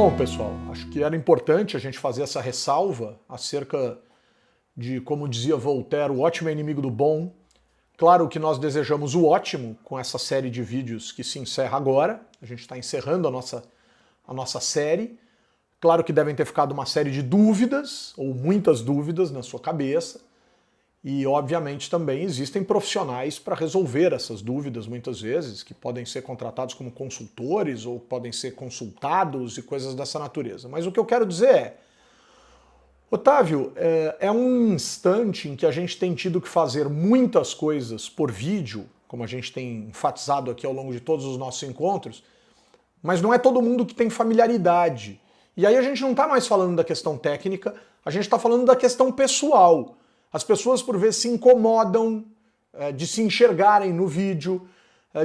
Bom, pessoal, acho que era importante a gente fazer essa ressalva acerca de, como dizia Voltaire, o ótimo é inimigo do bom. Claro que nós desejamos o ótimo com essa série de vídeos que se encerra agora. A gente está encerrando a nossa série. Claro que devem ter ficado uma série de dúvidas, ou muitas dúvidas na sua cabeça. E, obviamente, também existem profissionais para resolver essas dúvidas, muitas vezes, que podem ser contratados como consultores ou podem ser consultados e coisas dessa natureza. Mas o que eu quero dizer é, Otávio, é um instante em que a gente tem tido que fazer muitas coisas por vídeo, como a gente tem enfatizado aqui ao longo de todos os nossos encontros, mas não é todo mundo que tem familiaridade. E aí a gente não está mais falando da questão técnica, a gente está falando da questão pessoal. As pessoas, por vezes, se incomodam de se enxergarem no vídeo,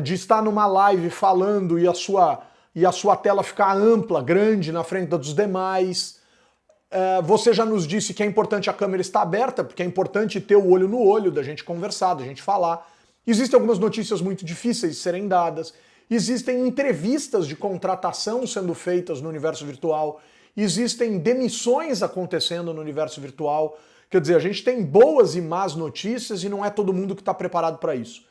de estar numa live falando e a sua tela ficar ampla, grande, na frente dos demais. Você já nos disse que é importante a câmera estar aberta, porque é importante ter o olho no olho, da gente conversar, da gente falar. Existem algumas notícias muito difíceis de serem dadas. Existem entrevistas de contratação sendo feitas no universo virtual. Existem demissões acontecendo no universo virtual. Quer dizer, a gente tem boas e más notícias e não é todo mundo que está preparado para isso.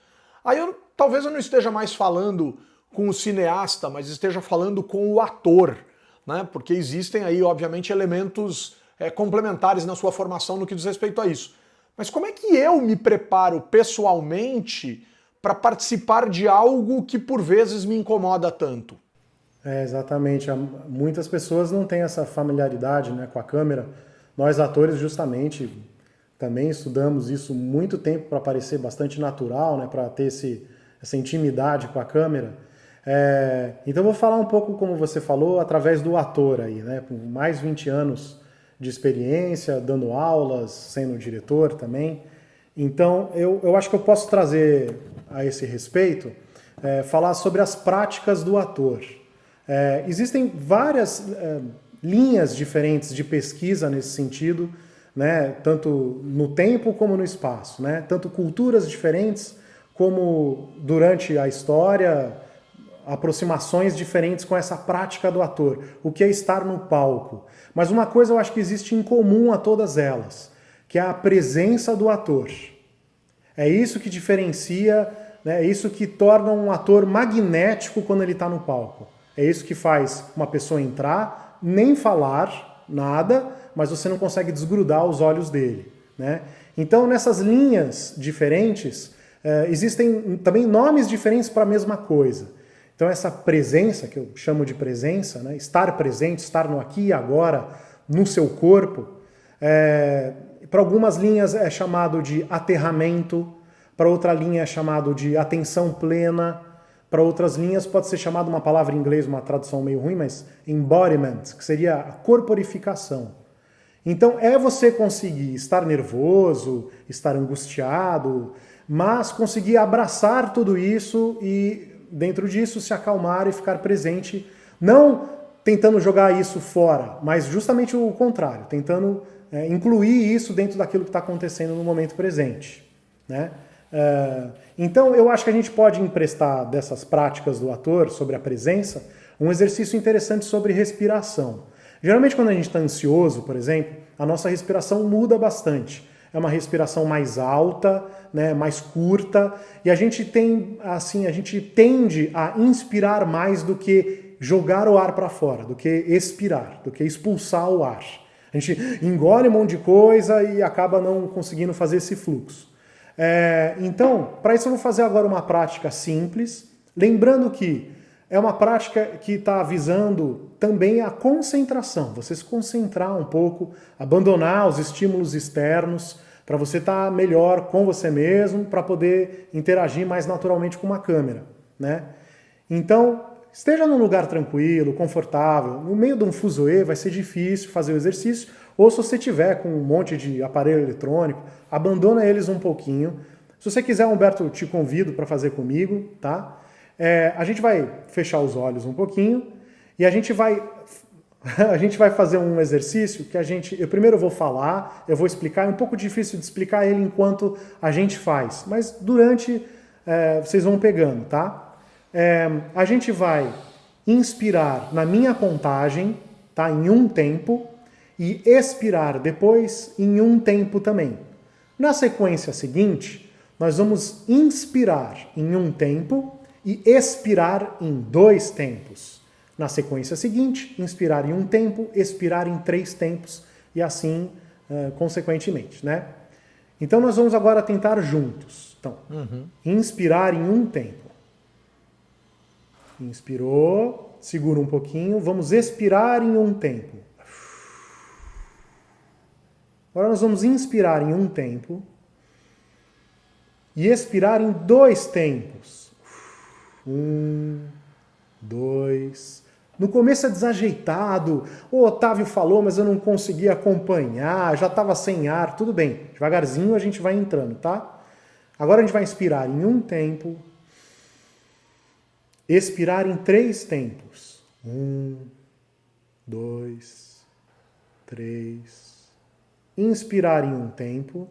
Aí talvez eu não esteja mais falando com o cineasta, mas esteja falando com o ator, né? Porque existem aí, obviamente, elementos complementares na sua formação no que diz respeito a isso. Mas como é que eu me preparo pessoalmente para participar de algo que por vezes me incomoda tanto? Exatamente. Muitas pessoas não têm essa familiaridade, né, com a câmera. Nós, atores, justamente, também estudamos isso muito tempo para parecer bastante natural, né, para ter essa intimidade com a câmera. Então eu vou falar um pouco, como você falou, através do ator aí, né, com mais 20 anos de experiência, dando aulas, sendo diretor também. Então eu acho que eu posso trazer a esse respeito, falar sobre as práticas do ator. Existem várias linhas diferentes de pesquisa nesse sentido, né, tanto no tempo como no espaço, né, tanto culturas diferentes como durante a história, aproximações diferentes com essa prática do ator, o que é estar no palco. Mas uma coisa eu acho que existe em comum a todas elas, que é a presença do ator. É isso que diferencia, né, é isso que torna um ator magnético quando ele está no palco. É isso que faz uma pessoa entrar, nem falar nada, mas você não consegue desgrudar os olhos dele, né? Então, nessas linhas diferentes, existem também nomes diferentes para a mesma coisa. Então, essa presença, que eu chamo de presença, né? Estar presente, estar no aqui e agora, no seu corpo, para algumas linhas é chamado de aterramento, para outra linha é chamado de atenção plena, para outras linhas pode ser chamado uma palavra em inglês, uma tradução meio ruim, mas embodiment, que seria a corporificação. Então é você conseguir estar nervoso, estar angustiado, mas conseguir abraçar tudo isso e dentro disso se acalmar e ficar presente, não tentando jogar isso fora, mas justamente o contrário, tentando incluir isso dentro daquilo que está acontecendo no momento presente, né? Então eu acho que a gente pode emprestar dessas práticas do ator sobre a presença um exercício interessante sobre respiração. Geralmente quando a gente está ansioso, por exemplo, a nossa respiração muda bastante. É uma respiração mais alta, né, mais curta, e a gente tende a inspirar mais do que jogar o ar para fora, do que expirar, do que expulsar o ar. A gente engole um monte de coisa e acaba não conseguindo fazer esse fluxo. Então, para isso eu vou fazer agora uma prática simples, lembrando que é uma prática que está visando também a concentração, você se concentrar um pouco, abandonar os estímulos externos, para você estar melhor com você mesmo, para poder interagir mais naturalmente com uma câmera, né? Então, esteja num lugar tranquilo, confortável, no meio de um fuzuê vai ser difícil fazer o exercício, ou se você tiver com um monte de aparelho eletrônico, abandona eles um pouquinho. Se você quiser, Humberto, eu te convido para fazer comigo, tá? A gente vai fechar os olhos um pouquinho e a gente vai fazer um exercício que eu primeiro vou falar, eu vou explicar, é um pouco difícil de explicar ele enquanto a gente faz, mas durante vocês vão pegando, tá? A gente vai inspirar na minha contagem, tá? Em um tempo, e expirar depois em um tempo também. Na sequência seguinte, nós vamos inspirar em um tempo e expirar em 2 tempos. Na sequência seguinte, inspirar em um tempo, expirar em 3 tempos e assim consequentemente, né? Então nós vamos agora tentar juntos. Então, inspirar em um tempo. Inspirou, segura um pouquinho, vamos expirar em um tempo. Agora nós vamos inspirar em um tempo e expirar em 2 tempos. 1, 2. No começo é desajeitado. O Otávio falou, mas eu não consegui acompanhar, já estava sem ar. Tudo bem, devagarzinho a gente vai entrando, tá? Agora a gente vai inspirar em um tempo, expirar em 3 tempos. 1, 2, 3. Inspirar em um tempo,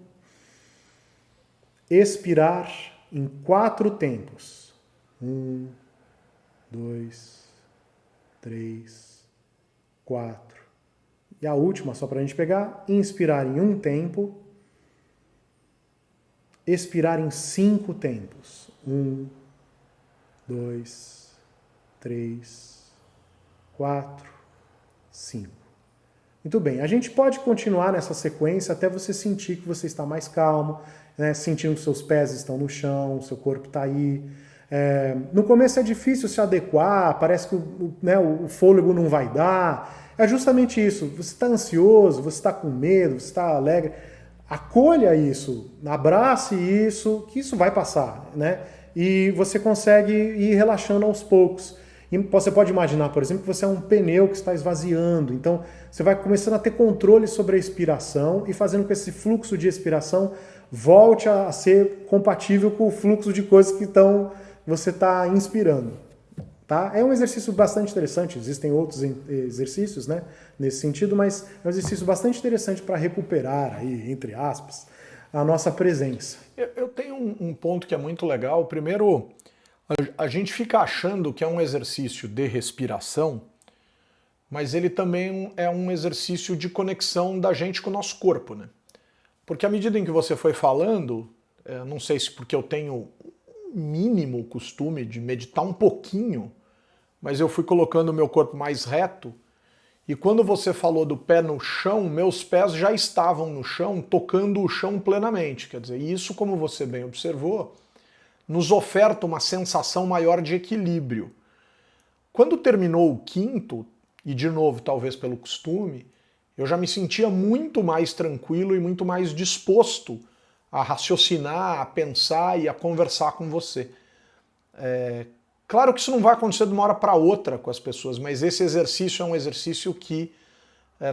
expirar em 4 tempos. 1, 2, 3, 4. E a última, só para a gente pegar, inspirar em um tempo, expirar em 5 tempos. 1, 2, 3, 4, 5. Muito bem, a gente pode continuar nessa sequência até você sentir que você está mais calmo, né? Sentindo que seus pés estão no chão, seu corpo está aí. No começo é difícil se adequar, parece que o fôlego não vai dar. É justamente isso, você está ansioso, você está com medo, você está alegre. Acolha isso, abrace isso, que isso vai passar, né? E você consegue ir relaxando aos poucos. E você pode imaginar, por exemplo, que você é um pneu que está esvaziando. Então, você vai começando a ter controle sobre a expiração e fazendo com que esse fluxo de expiração volte a ser compatível com o fluxo de coisas que você está inspirando. Tá? É um exercício bastante interessante. Existem outros exercícios, né, nesse sentido, mas é um exercício bastante interessante para recuperar, aí, entre aspas, a nossa presença. Eu tenho um ponto que é muito legal. Primeiro, a gente fica achando que é um exercício de respiração, mas ele também é um exercício de conexão da gente com o nosso corpo, né? Porque à medida em que você foi falando, não sei se porque eu tenho mínimo costume de meditar um pouquinho, mas eu fui colocando o meu corpo mais reto, e quando você falou do pé no chão, meus pés já estavam no chão, tocando o chão plenamente. Quer dizer, isso, como você bem observou, nos oferta uma sensação maior de equilíbrio. Quando terminou o quinto, e de novo talvez pelo costume, eu já me sentia muito mais tranquilo e muito mais disposto a raciocinar, a pensar e a conversar com você. Claro que isso não vai acontecer de uma hora para outra com as pessoas, mas esse exercício é um exercício que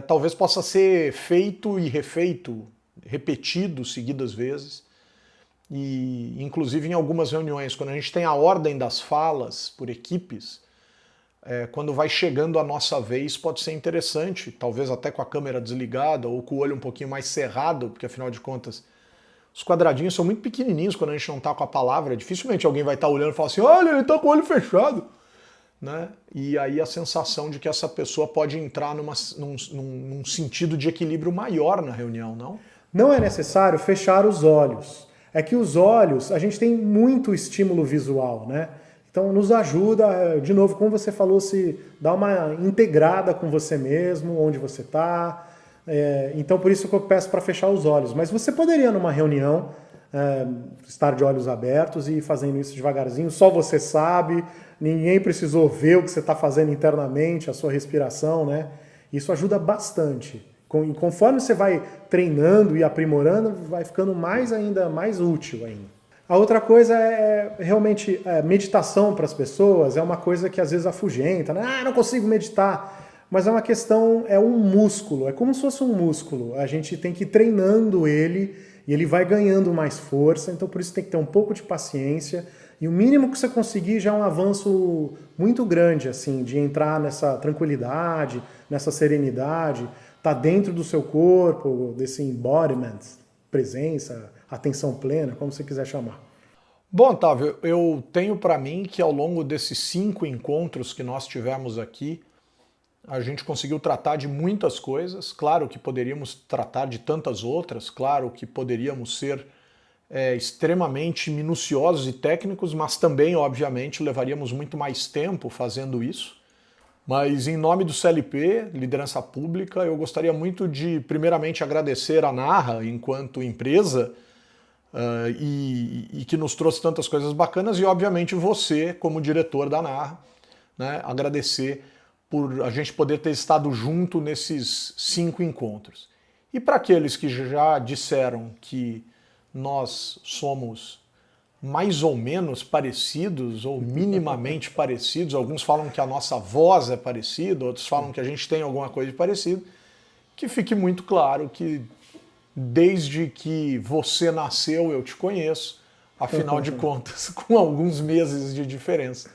talvez possa ser feito e refeito, repetido seguidas vezes. E inclusive em algumas reuniões, quando a gente tem a ordem das falas por equipes, quando vai chegando a nossa vez pode ser interessante, talvez até com a câmera desligada ou com o olho um pouquinho mais cerrado, porque afinal de contas os quadradinhos são muito pequenininhos quando a gente não está com a palavra, dificilmente alguém vai estar olhando e falar assim, olha, ele está com o olho fechado, né? E aí a sensação de que essa pessoa pode entrar num sentido de equilíbrio maior na reunião, não? Não é necessário fechar os olhos. É que os olhos, a gente tem muito estímulo visual, né? Então nos ajuda, de novo, como você falou, se dá uma integrada com você mesmo, onde você está. Então por isso que eu peço para fechar os olhos. Mas você poderia, numa reunião, estar de olhos abertos e ir fazendo isso devagarzinho, só você sabe, ninguém precisou ver o que você está fazendo internamente, a sua respiração, né? Isso ajuda bastante. E conforme você vai treinando e aprimorando, vai ficando ainda mais útil ainda. A outra coisa realmente meditação para as pessoas é uma coisa que às vezes afugenta, né? Ah, não consigo meditar. Mas é uma questão, é um músculo, é como se fosse um músculo. A gente tem que ir treinando ele e ele vai ganhando mais força, então por isso tem que ter um pouco de paciência. E o mínimo que você conseguir já é um avanço muito grande, assim, de entrar nessa tranquilidade, nessa serenidade, tá dentro do seu corpo, desse embodiment, presença, atenção plena, como você quiser chamar. Bom, Otávio, eu tenho para mim que ao longo desses 5 encontros que nós tivemos aqui, A gente conseguiu tratar de muitas coisas, claro que poderíamos tratar de tantas outras, claro que poderíamos ser extremamente minuciosos e técnicos, mas também, obviamente, levaríamos muito mais tempo fazendo isso. Mas em nome do CLP, Liderança Pública, eu gostaria muito de, primeiramente, agradecer a Narra enquanto empresa e que nos trouxe tantas coisas bacanas, e obviamente você, como diretor da Narra, né, agradecer por a gente poder ter estado junto nesses 5 encontros. E para aqueles que já disseram que nós somos mais ou menos parecidos, ou minimamente parecidos, alguns falam que a nossa voz é parecida, outros falam que a gente tem alguma coisa de parecido, que fique muito claro que desde que você nasceu eu te conheço, afinal de contas, com alguns meses de diferença.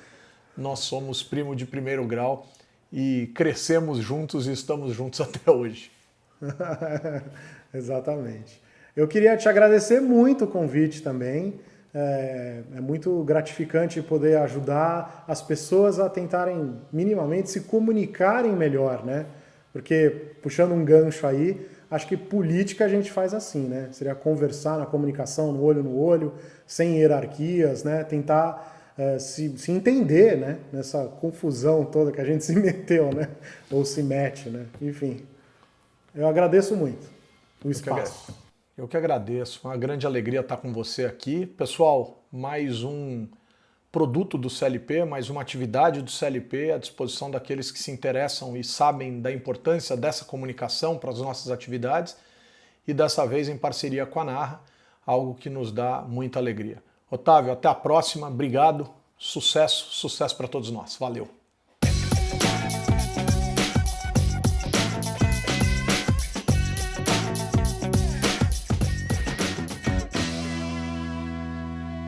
Nós somos primo de primeiro grau e crescemos juntos e estamos juntos até hoje. Exatamente. Eu queria te agradecer muito o convite também. É muito gratificante poder ajudar as pessoas a tentarem minimamente se comunicarem melhor, né? Porque, puxando um gancho aí, acho que política a gente faz assim, né? Seria conversar na comunicação, no olho, sem hierarquias, né? Tentar se entender, né? Nessa confusão toda que a gente se meteu, né? Ou se mete, né? Enfim, eu agradeço muito o espaço. Eu que agradeço, uma grande alegria estar com você aqui. Pessoal, mais um produto do CLP, mais uma atividade do CLP à disposição daqueles que se interessam e sabem da importância dessa comunicação para as nossas atividades, e dessa vez em parceria com a Narra, algo que nos dá muita alegria. Otávio, até a próxima, obrigado, sucesso para todos nós. Valeu!